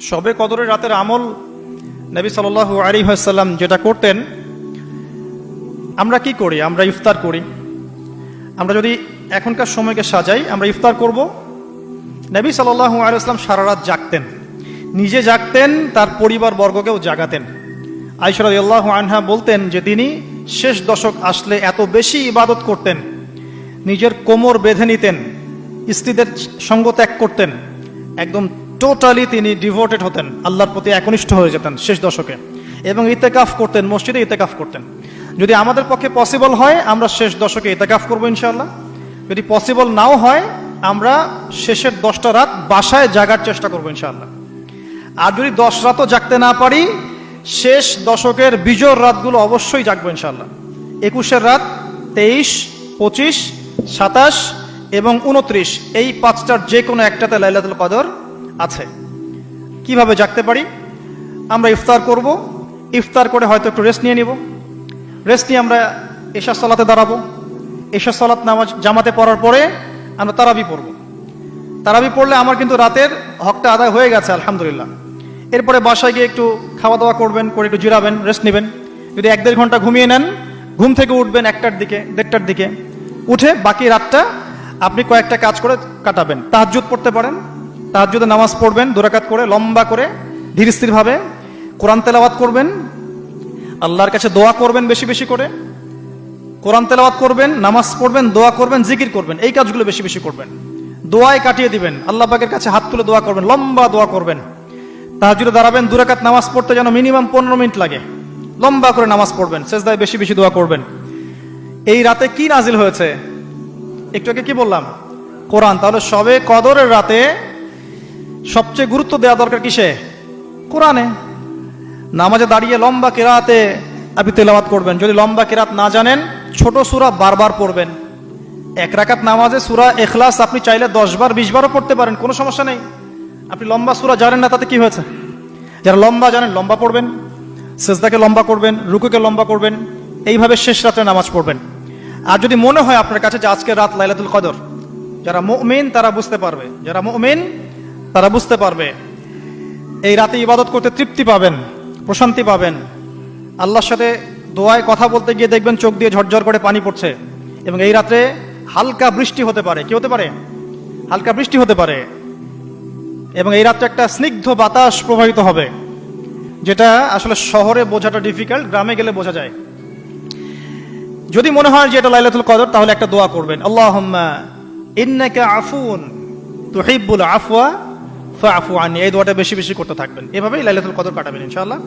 শবে কদরের রাতের আমল নবী সাল্লাল্লাহু আলাইহি ওয়াসাল্লাম যেটা করতেন, আমরা কি করি? আমরা ইফতার করি। আমরা যদি এখনকার সময়কে সাজাই, আমরা ইফতার করব। নবী সাল্লাল্লাহু আলাইহি ওয়াসাল্লাম সারা রাত জাগতেন, নিজে জাগতেন, তার পরিবার বর্গকেও জাগাতেন। আয়েশা রাদিয়াল্লাহু আনহা বলতেন যে তিনি শেষ দশক আসলে এত বেশি ইবাদত করতেন, নিজের কোমর বেঁধে নিতেন, স্ত্রীদের সঙ্গ ত্যাগ করতেন, একদম টোটালি তিনি ডিভোটেড হতেন, আল্লাহর প্রতি একনিষ্ঠ হয়ে যেতেন শেষ দশকে, এবং ইতেকাফ করতেন, মসজিদে ইতেকাফ করতেন। যদি আমাদের পক্ষে পসিবল হয় আমরা শেষ দশকে ইতেকাফ করবো ইনশাআল্লাহ। যদি পসিবল নাও হয় আমরা শেষের 10টা রাত বাসায় জাগার চেষ্টা করবো ইনশাআল্লাহ। আর যদি 10 রাতও জাগতে না পারি, শেষ দশকের বিজোড় রাতগুলো অবশ্যই জাগবো ইনশাআল্লাহ। 21 রাত, 23, 25, 27 এবং 29, এই 5টার যে কোনো একটাতে লাইলাতুল কদর আছে। কিভাবে জাগতে পারি? আমরা ইফতার করব, ইফতার করে হয়তো একটু রেস্ট নিয়ে নিব, রেস্ট নিয়ে আমরা এশা সালাতে দাঁড়াবো, এশা সালাত নামাজ জামাতে পড়ার পরে আমরা তারাবি পড়ব। তারাবি পড়লে আমার কিন্তু রাতের হকটা আদায় হয়ে গেছে আলহামদুলিল্লাহ। এরপরে বাসায় গিয়ে একটু খাওয়া দাওয়া করবেন, করে একটু জিরাবেন, রেস্ট নেবেন। যদি 1-1.5 ঘন্টা ঘুমিয়ে নেন, ঘুম থেকে উঠবেন 1টার দিকে, 1:30টার দিকে, উঠে বাকি রাতটা আপনি কয়েকটা কাজ করে কাটাবেন। তাহাজ্জুদ পড়তে পারেন, তাহাজ্জুদে নামাজ পড়বেন 2 রাকাত করে, লম্বা করে, ধীর স্থিরভাবে কোরআন তেলাওয়াত করবেন, আল্লাহর কাছে দোয়া করবেন বেশি বেশি করে, কোরআন তেলাওয়াত করবেন, নামাজ পড়বেন, দোয়া করবেন, জিকির করবেন, এই কাজগুলো বেশি বেশি করবেন। দোয়ায় কাটিয়ে দিবেন, আল্লাহ পাকের কাছে হাত তুলে দোয়া করবেন, লম্বা দোয়া করবেন। তাহাজ্জুদে দাঁড়াবেন, 2 রাকাত নামাজ পড়তে যেন মিনিমাম 15 মিনিট লাগে, লম্বা করে নামাজ পড়বেন, সেজদায় বেশি বেশি দোয়া করবেন। এই রাতে কি নাজিল হয়েছে? একটু আগে কি বললাম? কোরআন। তাহলে শবে কদরের রাতে সবচেয়ে গুরুত্ব দেওয়া দরকার কিসে? কোরআনে। নামাজে দাঁড়িয়ে লম্বা কিরাতে আপনি তেলাওয়াত করবেন। যদি লম্বা কিরাত না জানেন, ছোট সূরা বারবার পড়বেন। 1 রাকাত নামাজে সূরা ইখলাস আপনি চাইলে 10 বার 20 বারও পড়তে পারেন, কোনো সমস্যা নেই। আপনি লম্বা সূরা জানেন না, তাতে কি হয়েছে? যারা লম্বা জানেন লম্বা পড়বেন, সিজদাকে লম্বা করবেন, রুকুকে লম্বা করবেন, এইভাবে শেষ রাতে নামাজ পড়বেন। আর যদি মনে হয় আপনার কাছে যে আজকে রাত লাইলাতুল কদর, যারা মুমিন তারা বুঝতে পারবে, যারা মুমিন তারা বুঝতে পারবে এই রাতে ইবাদত করতে তৃপ্তি পাবেন, প্রশান্তি পাবেন। আল্লাহর সাথে দোয়ায় কথা বলতে গিয়ে দেখবেন চোখ দিয়ে ঝরঝর করে পানি পড়ছে, এবং এই রাতে হালকা বৃষ্টি হতে পারে। কি হতে পারে? হালকা বৃষ্টি হতে পারে। এবং এই রাতে একটা স্নিগ্ধ বাতাস প্রবাহিত হবে, যেটা আসলে শহরে বোঝাটা ডিফিকাল্ট, গ্রামে গেলে বোঝা যায়। যদি মনে হয় যে এটা লাইলাতুল কদর, তাহলে একটা দোয়া করবেন, আল্লাহুম্মা ইন্নাকা আফুন তুহিব্বুল আফওয়া ফাআফু আননি। এই দোয়াটা বেশি বেশি করতে থাকবেন। এভাবেই লাইলাতুল কদর কাটাবেন ইনশাআল্লাহ।